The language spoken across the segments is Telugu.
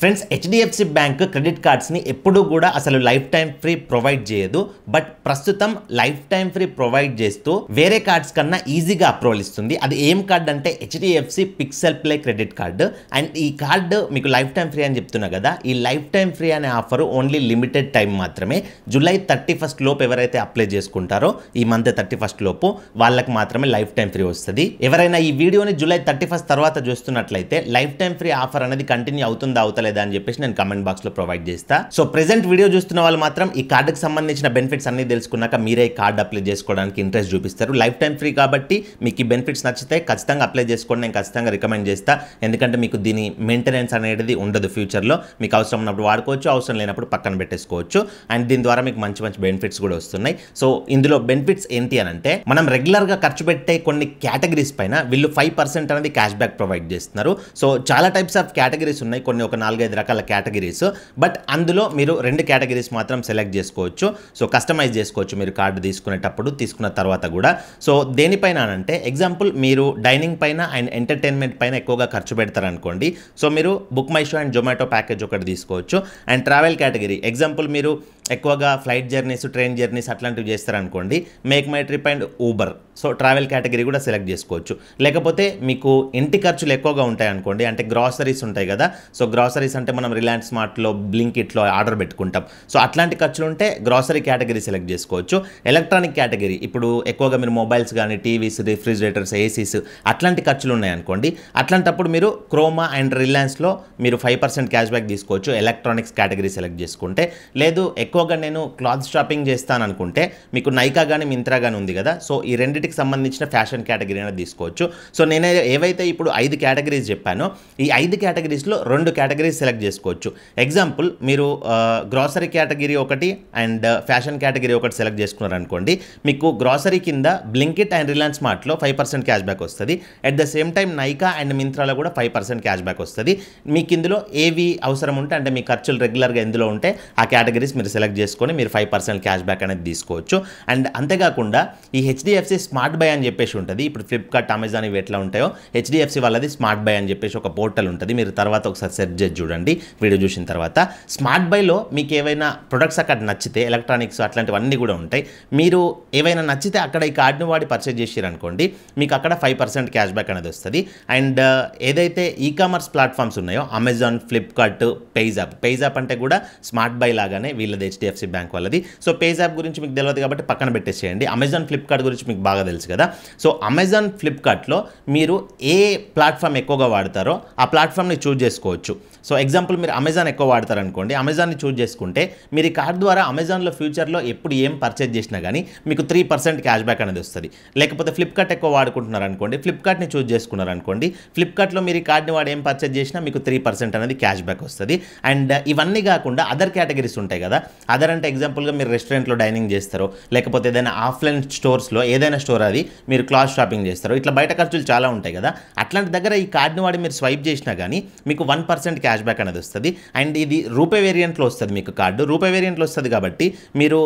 ఫ్రెండ్స్, హెచ్డిఎఫ్సి బ్యాంక్ క్రెడిట్ కార్డ్స్ని ఎప్పుడూ కూడా అసలు లైఫ్ టైం ఫ్రీ ప్రొవైడ్ చేయదు. బట్ ప్రస్తుతం లైఫ్ టైం ఫ్రీ ప్రొవైడ్ చేస్తూ వేరే కార్డ్స్ కన్నా ఈజీగా అప్రూవల్ ఇస్తుంది. అది ఏం కార్డ్ అంటే HDFC pixel play credit card. And ఈ కార్డు మీకు లైఫ్ టైం ఫ్రీ అని చెప్తున్నా కదా, ఈ లైఫ్ టైం ఫ్రీ అనే ఆఫర్ ఓన్లీ లిమిటెడ్ టైం మాత్రమే. జూలై 31 లోపు ఎవరైతే అప్లై చేసుకుంటారో, ఈ మంత్ 31 లోపు వాళ్ళకి మాత్రమే లైఫ్ టైం ఫ్రీ వస్తుంది. ఎవరైనా ఈ వీడియోని జూలై 31 తర్వాత చూస్తున్నట్లయితే లైఫ్ టైం ఫ్రీ ఆఫర్ అనేది కంటిన్యూ అవుతుందా అవుతలేదా అని చెప్పేసి నేను కమెంట్ బాక్స్ లో ప్రొవైడ్ చేస్తా. సో ప్రెసెంట్ వీడియో చూస్తున్న వాళ్ళు మాత్రం ఈ కార్డుకి సంబంధించిన బెనిఫిట్స్ అన్ని తెలుసుకున్నాక మీరే కార్డు అప్లై చేసుకోవడానికి ఇంట్రెస్ట్ చూపిస్తారు. లైఫ్ టైం ఫ్రీ కాబట్టి మీకు ఈ బెనిఫిట్స్ నచ్చితే ఖచ్చితంగా అప్లై చేసుకోండి. నేను ఖచ్చితంగా రికమెండ్ చేస్తా. ఎందుకంటే మీకు దీని మెయింటెనెన్స్ అనేది ఉండదు. ఫ్యూచర్లో మీకు అవసరం ఉన్నప్పుడు వాడుకోవచ్చు, అవసరం లేనప్పుడు పక్కన పెట్టేసుకోవచ్చు. అండ్ దీని ద్వారా మీకు మంచి మంచి బెనిఫిట్స్ కూడా వస్తున్నాయి. సో ఇందులో బెనిఫిట్స్ ఏంటి అని అంటే, మనం రెగ్యులర్ గా ఖర్చు పెట్టే కొన్ని కేటగిరీస్ పైన వీళ్ళు 5% అనేది క్యాష్ బ్యాక్ ప్రొవైడ్ చేస్తున్నారు. సో చాలా టైప్స్ ఆఫ్ కేటగిరీస్ ఉన్నాయి, కొన్ని ఒక 4-5 రకాల కేటగిరీస్. బట్ అందులో మీరు 2 కేటగిరీస్ మాత్రం సెలెక్ట్ చేసుకోవచ్చు. సో కస్టమైజ్ చేసుకోవచ్చు మీరు కార్డు తీసుకునేటప్పుడు, తీసుకున్న తర్వాత కూడా. సో దేనిపైన అంటే, ఎగ్జాంపుల్ మీరు డైనింగ్ పైన అండ్ ఎంటర్టైన్మెంట్ పైన ఎక్కువగా ఖర్చు పెడతారు అనుకోండి. సో మీరు book my show and Zomato package ఒకటి తీసుకోవచ్చు. అండ్ ట్రావెల్ కేటగిరీ, ఎగ్జాంపుల్ మీరు ఎక్కువగా ఫ్లైట్ జర్నీస్, ట్రైన్ జర్నీస్ అట్లాంటివి చేస్తారనుకోండి, make my trip and Uber. So travel category కూడా సెలెక్ట్ చేసుకోవచ్చు. లేకపోతే మీకు ఇంటి ఖర్చులు ఎక్కువగా ఉంటాయి అనుకోండి, అంటే గ్రాసరీస్ ఉంటాయి కదా. సో గ్రాసరీస్ అంటే మనం రిలయన్స్ స్మార్ట్లో, బ్లింకిట్లో ఆర్డర్ పెట్టుకుంటాం. సో అట్లాంటి ఖర్చులు ఉంటే గ్రాసరీ కేటగిరీ సెలెక్ట్ చేసుకోవచ్చు. ఎలక్ట్రానిక్ కేటగిరీ, ఇప్పుడు ఎక్కువగా మీరు మొబైల్స్ కానీ, టీవీస్, రిఫ్రిజిరేటర్స్, ఏసీస్ అట్లాంటి ఖర్చులు ఉన్నాయి అనుకోండి, అట్లాంటప్పుడు మీరు క్రోమా అండ్ రిలయన్స్లో మీరు 5% క్యాష్ బ్యాక్ తీసుకోవచ్చు. ఎలక్ట్రానిక్స్ కేటగిరీ సెలెక్ట్ చేసుకుంటే. లేదు ఎక్కువగా నేను క్లాత్ షాపింగ్ చేస్తాను అనుకుంటే మీకు నైకా కానీ, మింత్రా కానీ ఉంది కదా. సో ఈ రెండింటికి సంబంధించిన ఫ్యాషన్ కేటగిరీ అనేది తీసుకోవచ్చు. సో నేను ఏవైతే ఇప్పుడు 5 కేటగిరీస్ చెప్పానో, ఈ 5 కేటగిరీస్లో 2 కేటగిరీస్ సెలెక్ట్ చేసుకోవచ్చు. ఎగ్జాంపుల్ మీరు గ్రాసరీ కేటగిరీ ఒకటి అండ్ ఫ్యాషన్ కేటగిరీ ఒకటి సెలెక్ట్ చేసుకున్నారు అనుకోండి, మీకు గ్రాసరీ కింద బ్లింకిట్ అండ్ రిలయన్స్ స్మార్ట్లో 5% క్యాష్ బ్యాక్ వస్తుంది. At the same time Nykaa and మింత్రాలో కూడా 5% క్యాష్ బ్యాక్ వస్తుంది. మీకు ఇందులో ఏవి అవసరం ఉంటే, అంటే మీ ఖర్చులు రెగ్యులర్గా ఎందులో ఉంటే ఆ కేటగిరీస్ మీరు సెలెక్ట్ చేసుకొని మీరు 5% క్యాష్ బ్యాక్ అనేది తీసుకోవచ్చు. అండ్ అంతేకాకుండా ఈ హెచ్డిఎఫ్సి స్మార్ట్ బై అని చెప్పేసి ఉంటుంది. ఇప్పుడు ఫ్లిప్కార్ట్, అమెజాన్ ఇవి ఎట్లా ఉంటాయో, హెచ్డిఎఫ్సి వాళ్ళది స్మార్ట్ బై అని చెప్పేసి ఒక పోర్టల్ ఉంటుంది. మీరు తర్వాత ఒకసారి సెర్చ్ చేసి చూడండి వీడియో చూసిన తర్వాత. స్మార్ట్ బైలో మీకు ఏవైనా ప్రొడక్ట్స్ అక్కడ నచ్చితే, ఎలక్ట్రానిక్స్ అట్లాంటివన్నీ కూడా ఉంటాయి. మీరు ఏవైనా నచ్చితే అక్కడ ఈ కార్డును వాడి పర్చేజ్ చేసారనుకోండి, మీకు అక్కడ 5% క్యాష్ బ్యాక్ అనేది వస్తుంది. అండ్ ఏదైతే ఈ కామర్స్ ప్లాట్ఫామ్స్ ఉన్నాయో, అమెజాన్, ఫ్లిప్కార్ట్, పేజాప్ అంటే కూడా స్మార్ట్ బై లాగానే వీళ్ళది, హెచ్డిఎఫ్సి బ్యాంక్ వాళ్ళది. సో పేజాప్ గురించి మీకు తెలియదు కాబట్టి పక్కన పెట్టేసేయండి. అమెజాన్, ఫ్లిప్కార్ట్ గురించి మీకు బాగా తెలుసు కదా. సో అమెజాన్, ఫ్లిప్కార్ట్లో మీరు ఏ ప్లాట్ఫామ్ ఎక్కువగా వాడతారో ఆ ప్లాట్ఫామ్ని చూజ్ చేసుకోవచ్చు. సో ఎగ్జాంపుల్ మీరు అమెజాన్ ఎక్కువ వాడతారు అనుకోండి, అమెజాన్ని చూజ్ చేసుకుంటే మీరు ఈ కార్డు ద్వారా అమెజాన్లో ఫ్యూచర్లో ఎప్పుడు ఏం పర్చేజ్ చేసినా కానీ మీకు 3% క్యాష్ బ్యాక్ అనేది వస్తుంది. లేకపోతే ఫ్లిప్కార్ట్ ఎక్కువ వాడుకుంటున్నారు అనుకోండి, ఫ్లిప్కార్ట్ని చూజ్ చేసుకున్నారు అనుకోండి, ఫ్లిప్కార్ట్లో మీరు ఈ కార్డుని వాడి ఏం పర్చేజ్ చేసినా మీకు 3% అనేది క్యాష్ బ్యాక్ వస్తుంది. అండ్ ఇవన్నీ కాకుండా అదర్ కేటగిరీస్ ఉంటాయి కదా. అదర్ అంటే ఎగ్జాంపుల్గా మీరు రెస్టారెంట్లో డైనింగ్ చేస్తారో, లేకపోతే ఏదైనా ఆఫ్లైన్ స్టోర్స్లో ఏదైనా స్టోర్ అది మీరు క్లాత్ షాపింగ్ చేస్తారో, ఇట్లా బయట ఖర్చులు చాలా ఉంటాయి కదా. అట్లాంటి దగ్గర ఈ కార్డుని వాడి మీరు స్వైప్ చేసినా కానీ మీకు 1% క్యాష్ బ్యాక్ అనేది వస్తుంది. అండ్ ఇది రూపే వేరియంట్లో వస్తుంది. మీకు కార్డు రూపే వేరియంట్లో వస్తుంది కాబట్టి మీరు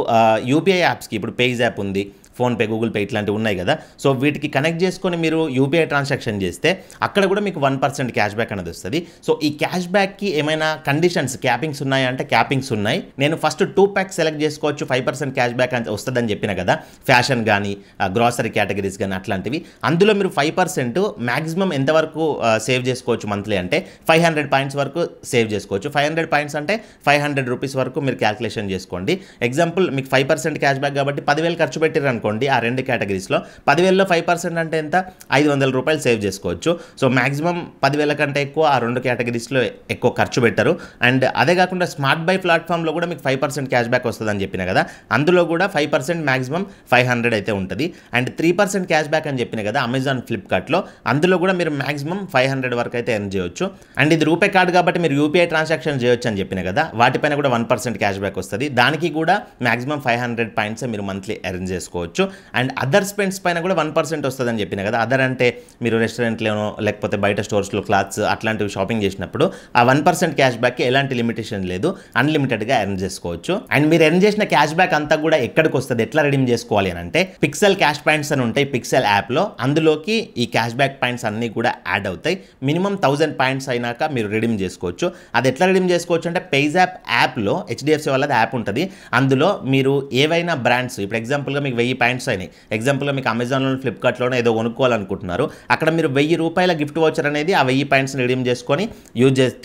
యూపీఐ యాప్స్కి, ఇప్పుడు పేజాప్ ఉంది, ఫోన్పే, గూగుల్ పే ఇట్లాంటివి ఉన్నాయి కదా. సో వీటికి కనెక్ట్ చేసుకొని మీరు యూపీఐ ట్రాన్సాక్షన్ చేస్తే అక్కడ కూడా మీకు 1% క్యాష్ బ్యాక్ అనేది వస్తుంది. సో ఈ క్యాష్ బ్యాక్కి ఏమైనా కండిషన్స్, క్యాపింగ్స్ ఉన్నాయా అంటే క్యాపింగ్స్ ఉన్నాయి. నేను ఫస్ట్ 2 ప్యాక్స్ సెలెక్ట్ చేసుకోవచ్చు, 5% క్యాష్ బ్యాక్ అని వస్తుందని చెప్పిన కదా. ఫ్యాషన్ కానీ, గ్రాసరీ కేటగిరీస్ కానీ అట్లాంటివి. అందులో మీరు 5% మ్యాక్సిమం ఎంతవరకు సేవ్ చేసుకోవచ్చు మంత్లీ అంటే 500 పాయింట్స్ వరకు సేవ్ చేసుకోవచ్చు. 500 పాయింట్స్ అంటే 500 రూపీస్ వరకు మీరు క్యాల్కులేషన్ చేసుకోండి. ఎగ్జాంపుల్ మీకు 5% క్యాష్ బ్యాక్ కాబట్టి 10,000 ఖర్చు పెట్టారు అనుకోండి ఆ 2 కేటగిరీస్లో, 10,000లో 5% అంటే ఎంత, 500 రూపాయలు సేవ్ చేసుకోవచ్చు. సో మాక్సిమం 10,000 కంటే ఎక్కువ ఆ 2 కేటగిరీస్లో ఎక్కువ ఖర్చు పెట్టరు. అండ్ అదే కాకుండా స్మార్ట్ బై ప్లాట్ఫామ్లో కూడా మీకు 5% క్యాష్ బ్యాక్ వస్తుందని చెప్పిన కదా, అందులో కూడా 5% మాక్సిమం 500 అయితే ఉంటుంది. అండ్ 3% క్యాష్ బ్యాక్ అని చెప్పిన కదా అమెజాన్, ఫ్లిప్కార్ట్లో, అందులో కూడా మీరు మాక్సిమం 500 వరకు అయితే ఎర్న్ చేయొచ్చు. అండ్ ఇది రూపే కార్డు కాబట్టి మీరు యూపీఐ ట్రాన్సాక్షన్ చేయొచ్చు అని చెప్పిన కదా, వాటిపైన కూడా 1% క్యాష్ బ్యాక్ వస్తుంది. దానికి కూడా మాక్సిమం 500 పాయింట్స్ మీరు మంత్లీ ఎర్న్ చేసుకోవచ్చు. చేసుకోవచ్చు. అండ్ అదర్ స్పెండ్స్ పైన కూడా 1% వస్తుందని చెప్పిన కదా. అదర్ అంటే మీరు రెస్టారెంట్లోనో లేకపోతే బయట స్టోర్స్లో క్లాత్స్ అట్లాంటివి షాపింగ్ చేసినప్పుడు ఆ 1% క్యాష్ బ్యాక్కి ఎలాంటి లిమిటేషన్ లేదు, అన్లిమిటెడ్గా ఎర్న్ చేసుకోవచ్చు. అండ్ మీరు ఎర్న్ చేసిన క్యాష్ బ్యాక్ అంతా కూడా ఎక్కడికి వస్తుంది, ఎట్లా రిడీమ్ చేసుకోవాలి అని అంటే పిక్సెల్ క్యాష్ పాయింట్స్ అని ఉంటాయి పిక్సెల్ యాప్లో. అందులోకి ఈ క్యాష్ బ్యాక్ పాయింట్స్ అన్నీ కూడా యాడ్ అవుతాయి. మినిమం 1000 పాయింట్స్ అయినాక మీరు రిడీమ్ చేసుకోవచ్చు. అది ఎట్లా రిడీమ్ చేసుకోవచ్చు అంటే పేజాప్ యాప్లో హెచ్డిఎఫ్సి వాళ్ళది యాప్ ఉంటుంది. అందులో మీరు ఏవైనా బ్రాండ్స్, ఇప్పుడు ఎగ్జాంపుల్గా మీకు 1000 పాయింట్స్ అయినాయి, ఎగ్జాంపుల్గా మీకు అమెజాన్లో ఫ్లిప్కార్ట్లోనే ఏదో కొనుక్కోవాలనుకుంటున్నారు, అక్కడ మీరు ₹1000 గిఫ్ట్ వౌచర్ అనేది ఆ 1000 పాయింట్స్ని రిడీమ్ చేసుకొని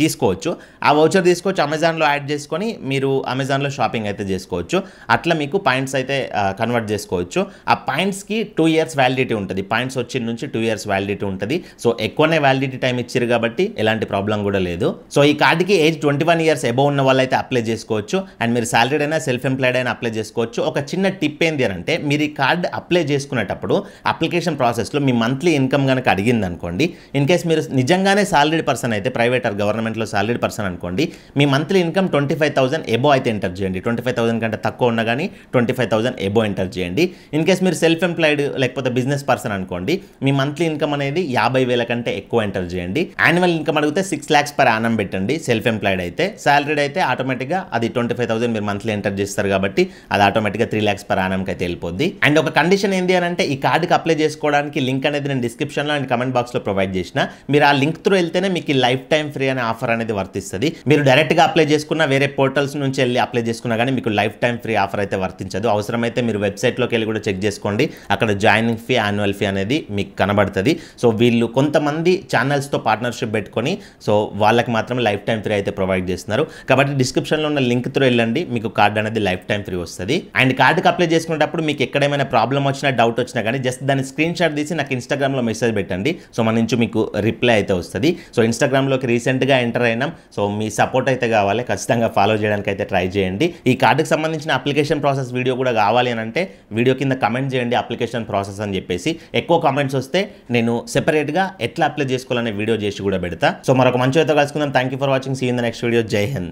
తీసుకోవచ్చు. ఆ వౌచర్ తీసుకొచ్చి అమెజాన్లో యాడ్ చేసుకొని మీరు అమెజాన్లో షాపింగ్ అయితే చేసుకోవచ్చు. అట్లా మీకు పాయింట్స్ అయితే కన్వర్ట్ చేసుకోవచ్చు. ఆ పాయింట్స్కి 2 years వ్యాలిడిటీ ఉంటుంది. పాయింట్స్ వచ్చిన నుంచి 2 years వ్యాలిడిటీ ఉంటుంది. సో ఎక్కువనే వ్యాలిడిటీ టైం ఇచ్చారు కాబట్టి ఎలాంటి ప్రాబ్లం కూడా లేదు. సో ఈ కార్డుకి ఏజ్ 21 years అబోవ్ ఉన్న వాళ్ళైతే అప్లై చేసుకోవచ్చు. అండ్ మీరు సాలరీడ్ అయినా సెల్ఫ్ ఎంప్లాయిడ్ అయినా అప్లై చేసుకోవచ్చు. ఒక చిన్న టిప్ ఏంటి అని అంటే మీరు ఈ కార్డు అప్లై చేసుకునేటప్పుడు అప్లికేషన్ ప్రాసెస్లో మీ మంత్లీ ఇన్కమ్ కనుక అడిగింది అనుకోండి, ఇన్ కేస్ మీరు నిజంగానే సాలరీడ్ పర్సన్ అయితే, ప్రైవేట్ ఆర్ గవర్నమెంట్లో సాలరీడ్ పర్సన్ అనుకోండి, మీ మంత్లీ ఇన్కమ్ 25,000 ఎబో అయితే ఎంటర్ చేయండి. 25,000 కంటే తక్కువ ఉన్నా కానీ 25,000 ఎబో ఎంటర్ చేయండి. ఇన్ కేస్ మీరు సెల్ఫ్ ఎంప్లాయిడ్ లేకపోతే బిజినెస్ పర్సన్ అనుకోండి, మీ మంత్లీ ఇన్కమ్ అనేది 50,000 కంటే ఎక్కువ ఎంటర్ చేయండి. యాన్యువల్ ఇన్కమ్ అడిగితే 6 lakhs per annum పెట్టండి సెల్ఫ్ ఎంప్లాయిడ్ అయితే. సాలరీడ్ అయితే ఆటోమేటిక్గా అది 25,000 మీరు మంత్లీ ఎంటర్ చేస్తారు కాబట్టి అది ఆటోమేటిక్గా 3 lakhs per annum అయితే వెళ్ళిపోద్ది. అండ్ ఒక కండిషన్ ఏంటి అని అంటే ఈ కార్డుకి అప్లై చేసుకోవడానికి లింక్ అనేది నేను డిస్క్రిప్షన్లో అండ్ కమెంట్ బాక్స్లో ప్రొవైడ్ చేసిన. మీరు ఆ లింక్ త్రూ వెళ్తేనే మీకు లైఫ్ టైం ఫ్రీ అనే ఆఫర్ అనేది వర్తిస్తుంది. మీరు డైరెక్ట్గా అప్లై చేసుకున్న, వేరే పోర్టల్స్ నుంచి వెళ్ళి అప్లై చేసుకున్నా కానీ మీకు లైఫ్ టైం ఫ్రీ ఆఫర్ అయితే వర్తించదు. అవసరమైతే మీరు వెబ్సైట్లోకి వెళ్ళి కూడా చెక్ చేసుకోండి. అక్కడ జాయినింగ్ ఫీ, యాన్యువల్ ఫీ అనేది మీకు కనబడుతుంది. సో వీళ్ళు కొంతమంది ఛానల్స్తో పార్ట్నర్షిప్ పెట్టుకొని సో వాళ్ళకి మాత్రం లైఫ్ టైం ఫ్రీ అయితే ప్రొవైడ్ చేస్తున్నారు. కాబట్టి డిస్క్రిప్షన్లో ఉన్న లింక్ త్రూ వెళ్ళండి, మీకు కార్డు అనేది లైఫ్ టైం ఫ్రీ వస్తుంది. అండ్ కార్డుకి అప్లై చేసుకునేటప్పుడు మీకు ఎక్కడేమైనా ప్రాబ్లం వచ్చినా, డౌట్ వచ్చినా కానీ జస్ట్ దాన్ని స్క్రీన్ షాట్ తీసి నాకు ఇన్స్టాగ్రామ్లో మెసేజ్ పెట్టండి. సో మన నుంచి మీకు రిప్లై అయితే వస్తుంది. సో ఇన్స్టాగ్రామ్లోకి రీసెంట్గా ఎంటర్ అయినాం. సో మీ సపోర్ట్ అయితే కావాలి, ఖచ్చితంగా ఫాలో చేయడానికి అయితే ట్రై చేయండి. ఈ కార్డుకి సంబంధించిన అప్లికేషన్ ప్రాసెస్ వీడియో కూడా కావాలి అని అంటే వీడియో కింద కమెంట్ చేయండి అప్లికేషన్ ప్రాసెస్ అని చెప్పేసి. ఎక్కువ కామెంట్స్ వస్తే నేను సెపరేట్గా ఎట్లా అప్లై చేసుకోవాలనే వీడియో చేసి కూడా పెడతా. సో మరొక మంచి అయితే కలుసుకుందాం. Thank you for watching. See in the next video. జై హింద్.